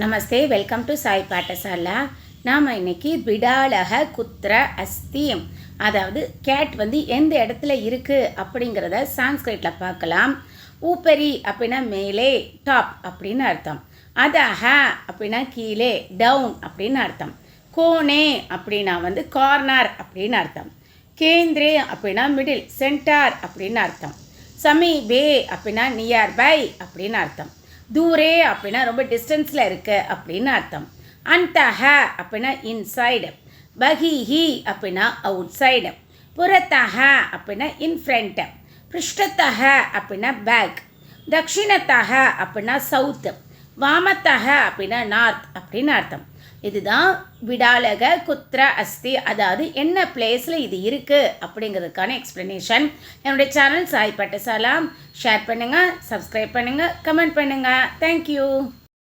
Namaste, welcome to Sai Pathashala. நாம் இன்னைக்கு விடாலக குத்ர அஸ்தி, அதாவது கேட் எந்த இடத்துல இருக்குது அப்படிங்கிறத சான்ஸ்கிரிட்டில் பார்க்கலாம். ஊப்பரி அப்படின்னா மேலே, டாப் அப்படின்னு அர்த்தம். அதஹ அப்படின்னா கீழே, டவுன் அப்படின்னு அர்த்தம். கோனே அப்படின்னா கார்னர் அப்படின்னு அர்த்தம். கேந்திரே அப்படின்னா மிடில், சென்டார் அப்படின்னு அர்த்தம். சமீபே அப்படின்னா நியர்பை அப்படின்னு அர்த்தம். தூரே அப்படின்னா ரொம்ப டிஸ்டன்ஸில் இருக்கு அப்படின்னு அர்த்தம். அந்தஹ அப்படின்னா இன்சைடு. பஹிஹி அப்படின்னா அவுட் சைடு. புறத்தஹ அப்படின்னா இன்ஃப்ரண்ட். பிருஷ்டத்தஹ அப்படின்னா பேக். தக்ஷிணத்தஹ அப்படின்னா சவுத்து. வாமத்தஹ அப்படின்னா நார்த் அப்படின்னு அர்த்தம். இதுதான் விடாலக குத்ர அஸ்தி, அதாவது என்ன பிளேஸில் இது இருக்குது அப்படிங்கிறதுக்கான எக்ஸ்ப்ளனேஷன். என்னுடைய சேனல் சாய் பாட்டசாலா ஷேர் பண்ணுங்கள், சப்ஸ்கிரைப் பண்ணுங்கள், கமெண்ட் பண்ணுங்கள். தேங்க்யூ.